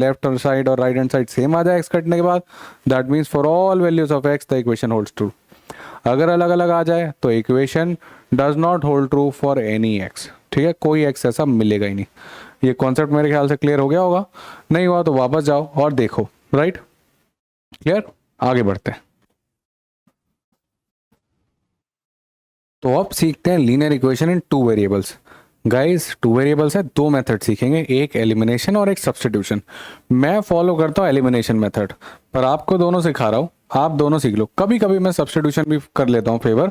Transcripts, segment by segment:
Left और side और right hand side same आ जाए एक्स कटने के बाद, that means for all values of x the equation holds true. अगर अलग अलग आ जाए तो equation does not hold true for any x. ठीक है, कोई एक्स ऐसा मिलेगा ही नहीं। ये कॉन्सेप्ट मेरे ख्याल से क्लियर हो गया होगा, नहीं हुआ तो वापस जाओ और देखो। राइट, क्लियर, आगे बढ़ते हैं। तो अब सीखते हैं linear equation in two variables. Guys two variables है, दो मेथड सीखेंगे, एक एलिमिनेशन और एक सब्स्टिट्यूशन। मैं फॉलो करता हूँ एलिमिनेशन मेथड, पर आपको दोनों सिखा रहा हूँ, आप दोनों सीख लो। कभी कभी मैं सब्स्टिट्यूशन भी कर लेता हूँ फेवर,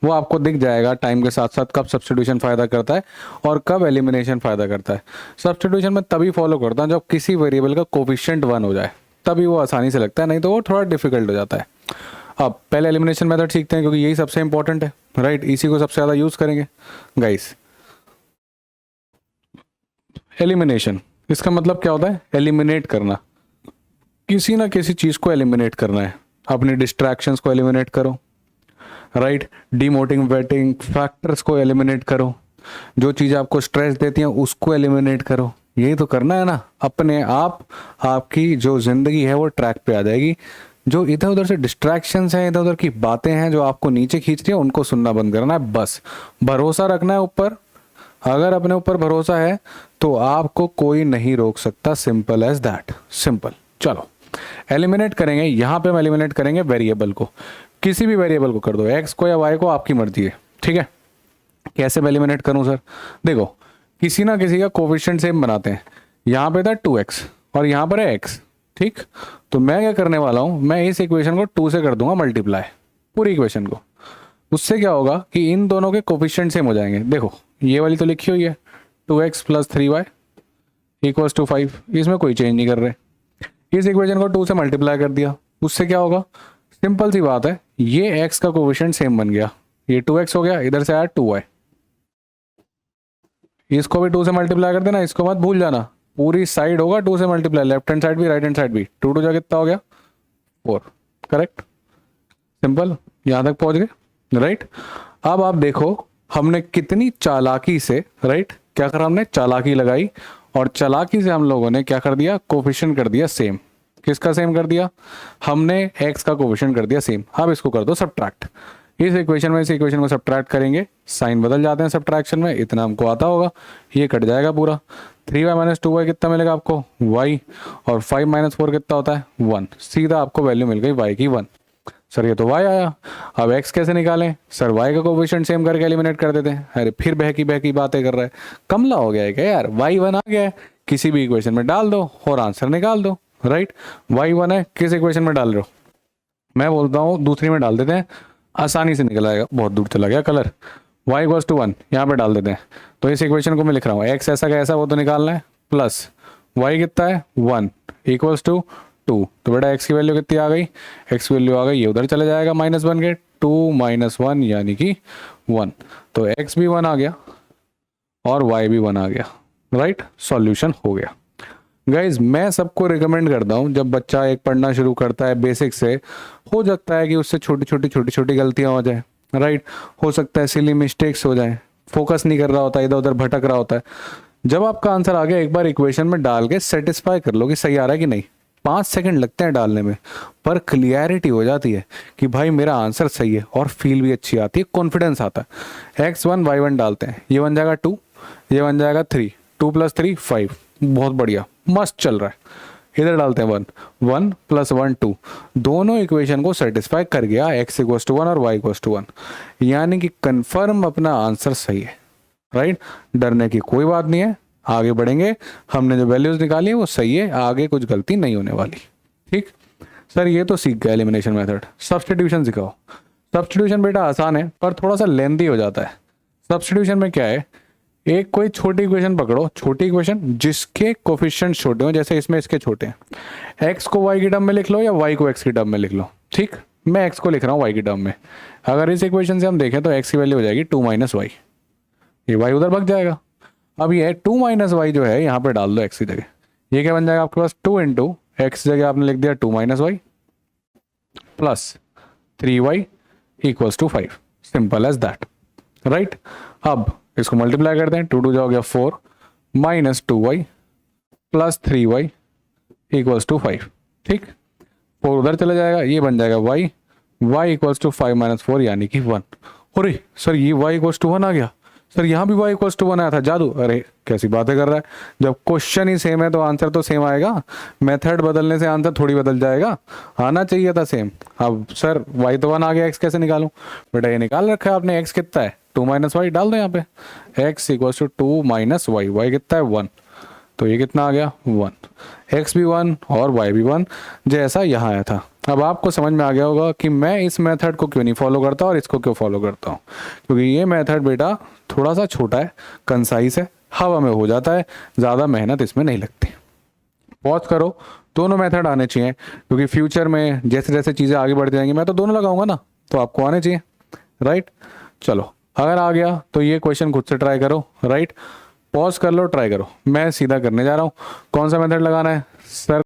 वो आपको दिख जाएगा टाइम के साथ साथ कब सब्स्टिट्यूशन फायदा करता है और कब एलिमिनेशन फायदा करता है। सब्स्टिट्यूशन में तभी फॉलो करता हूँ जब किसी वेरिएबल का कोफिशिएंट 1 हो जाए, तभी वो आसानी से लगता है, नहीं तो वो थोड़ा डिफिकल्ट हो जाता है। अब पहले एलिमिनेशन मेथड सीखते हैं क्योंकि यही सबसे इंपॉर्टेंट है। राइट, इसी को सबसे ज़्यादा यूज़ करेंगे गाइस। एलिमिनेशन, इसका मतलब क्या होता है? एलिमिनेट करना, किसी ना किसी चीज़ को एलिमिनेट करना है। अपनी डिस्ट्रैक्शंस को एलिमिनेट करो, राइट, डीमोटिवेटिंग फैक्टर्स को एलिमिनेट करो, जो चीज़ आपको स्ट्रेस देती हैं उसको एलिमिनेट करो। यही तो करना है ना। अपने आप आपकी जो ज़िंदगी है वो ट्रैक पे आ जाएगी। जो इधर उधर से डिस्ट्रैक्शंस हैं, इधर उधर की बातें हैं जो आपको नीचे खींच रही है, उनको सुनना बंद करना है। बस भरोसा रखना है ऊपर। अगर अपने ऊपर भरोसा है तो आपको कोई नहीं रोक सकता। Simple as that, simple. चलो एलिमिनेट करेंगे। यहाँ पे हम एलिमिनेट करेंगे वेरिएबल को, किसी भी वेरिएबल को कर दो, एक्स को या वाई को, आपकी मर्जी है। ठीक है, कैसे मैं एलिमिनेट करूँ सर? देखो, किसी ना किसी का कोफिशिएंट सेम बनाते हैं। यहाँ पे था 2x और यहाँ पर है x। ठीक, तो मैं क्या करने वाला हूँ, मैं इस इक्वेशन को 2 से कर दूंगा मल्टीप्लाई, पूरी इक्वेशन को। उससे क्या होगा कि इन दोनों के कोफिशिएंट सेम हो जाएंगे। देखो ये वाली तो लिखी हुई है 2x + 3y = 5, इसमें कोई चेंज नहीं कर रहे। इस इक्वेशन को 2 से मल्टीप्लाई कर दिया, उससे क्या होगा? सिंपल सी बात है, ये x का कोफिशिएंट सेम बन गया, ये 2x हो गया, इधर से आया 2y। इसको भी 2 से मल्टीप्लाई कर देना, इसको मत भूल जाना, पूरी साइड होगा 2 से मल्टीप्लाई, लेफ्ट हैंड साइड भी राइट हैंड साइड भी। 2 2 जा कितना हो गया? 4। करेक्ट, सिंपल, यहां तक पहुंच गए। राइट, अब आप देखो हमने कितनी चालाकी से, राइट, क्या करा हमने? चालाकी लगाई और चालाकी से हम लोगों ने क्या कर दिया? कोफिशिएंट कर दिया सेम। किसका सेम कर दिया? हमने x का कोफिशिएंट कर दिया सेम। अब इसको कर दो सब्ट्रैक्ट। इस इक्वेशन में इस इक्वेशन को सब्ट्रैक्ट करेंगे, साइन बदल जाते हैं सब्ट्रैक्शन में, इतना हमको आता होगा, ये कट जाएगा पूरा। 3y - 2y कितना मिलेगा आपको? y। और 5 - 4 कितना होता है? 1। सीधा आपको वैल्यू मिल गई y की 1। सर ये तो y आया, अब x कैसे निकालें? सर y का कोफिशिएंट सेम करके एलिमिनेट कर देते हैं। अरे फिर बहकी बहकी बातें कर रहा है, कमला हो गया है क्या यार? y1 आ गया है, किसी भी इक्वेशन में डाल दो और आंसर निकाल दो। राइट, y1 है, किस इक्वेशन में डाल रहे हो? मैं बोलता हूँ दूसरी में डाल देते हैं, आसानी से निकल आएगा। बहुत दूर चला गया कलर। y = 1 यहाँ पे डाल देते हैं। तो इस इक्वेशन को मैं लिख रहा हूँ, x ऐसा का ऐसा वो तो निकालना है, प्लस y कितना है? 1 = 2। तो बेटा x की वैल्यू कितनी आ गई? x की वैल्यू आ गई, ये उधर चले जाएगा -1 के, 2 - 1 यानी कि 1। तो x भी 1 आ गया और y भी 1 आ गया। राइट, सॉल्यूशन हो गया। गाइज मैं सबको रिकमेंड करता हूँ, जब बच्चा एक पढ़ना शुरू करता है बेसिक से, हो सकता है कि उससे छोटी छोटी गलतियाँ हो जाए। राइट, हो सकता है सिली मिस्टेक्स हो जाए, फोकस नहीं कर रहा होता, इधर उधर भटक रहा होता है। जब आपका आंसर आ गया, एक बार इक्वेशन में डाल के सेटिस्फाई कर लो कि सही आ रहा है कि नहीं। 5 सेकंड लगते हैं डालने में, पर क्लियरिटी हो जाती है कि भाई मेरा आंसर सही है, और फील भी अच्छी आती है, कॉन्फिडेंस आता है। x1 y1 डालते हैं, ये बन जाएगा 2, ये बन जाएगा 3, 2 + 3 5। बहुत बढ़िया, मस्त चल रहा है। इधर डालते हैं 1, 1 + 1 2, दोनों इक्वेशन को सेटिस्फाई कर गया, x = 1 और y = 1, यानी कि कंफर्म अपना आंसर सही है। राइट, डरने की कोई बात नहीं है, आगे बढ़ेंगे। हमने जो वैल्यूज निकाली है वो सही है, आगे कुछ गलती नहीं होने वाली। ठीक सर, ये तो सीख गया एलिमिनेशन मेथड। सब्स्टिट्यूशन सिखाओ। सब्स्टिट्यूशन बेटा आसान है पर थोड़ा सा लेंथी हो जाता है। सब्स्टिट्यूशन में क्या है, एक कोई छोटी इक्वेशन पकड़ो, छोटी इक्वेशन जिसके कोफिशिएंट छोटे हो, जैसे इसमें इसके छोटे हैं। x को y की टर्म में लिख लो या y को x की टर्म में लिख लो। ठीक, मैं x को लिख रहा हूँ y की टर्म में। अगर इस इक्वेशन से हम देखें तो x की वैल्यू हो जाएगी 2 - y, ये y उधर भाग जाएगा। अब ये 2 - y जो है यहाँ पे डाल दो x की जगह, ये क्या बन जाएगा आपके पास? 2 × x जगह आपने लिख दिया 2 - y plus 3y = 5। Simple as that. Right, अब इसको मल्टीप्लाई करते हैं, 2 2 जा हो गया 4 - 2y plus 3y equals to 5, ठीक। 4 उधर चला जाएगा, ये बन जाएगा y, y equals to 5 minus 4 यानी कि 1। अरे सर ये y इक्वल्स टू 1 आ गया, सर यहाँ भी y इक्वल्स टू 1 आया था, जादू। अरे कैसी बातें कर रहा है, जब क्वेश्चन ही सेम है तो आंसर तो सेम आएगा, मेथड बदलने से आंसर थोड़ी बदल जाएगा, आना चाहिए था सेम। अब सर y तो 1 आ गया, x कैसे निकालूं? बेटा ये निकाल रखा है आपने, x कितना है 2 माइनस वाई, डाल दो यहाँ पे, x equals to 2 minus Y, y कितना है 1, तो ये कितना आ गया 1, x भी 1 और y भी 1 जैसा यहाँ आया था। अब आपको समझ में आ गया होगा कि मैं इस मेथड को क्यों नहीं फॉलो करता और इसको क्यों फॉलो करता हूँ, क्योंकि ये मेथड बेटा थोड़ा सा छोटा है, कंसाइज है, हवा में हो जाता है, ज़्यादा मेहनत इसमें नहीं लगती। पॉज करो, दोनों मेथड आने चाहिए, क्योंकि फ्यूचर में जैसे जैसे चीज़ें आगे बढ़ती जाएंगी मैं तो दोनों लगाऊंगा ना, तो आपको आने चाहिए, राइट। चलो अगर आ गया तो ये क्वेश्चन खुद से ट्राई करो, राइट। पॉज कर लो, ट्राई करो, मैं सीधा करने जा रहा हूँ। कौन सा मेथड लगाना है सर?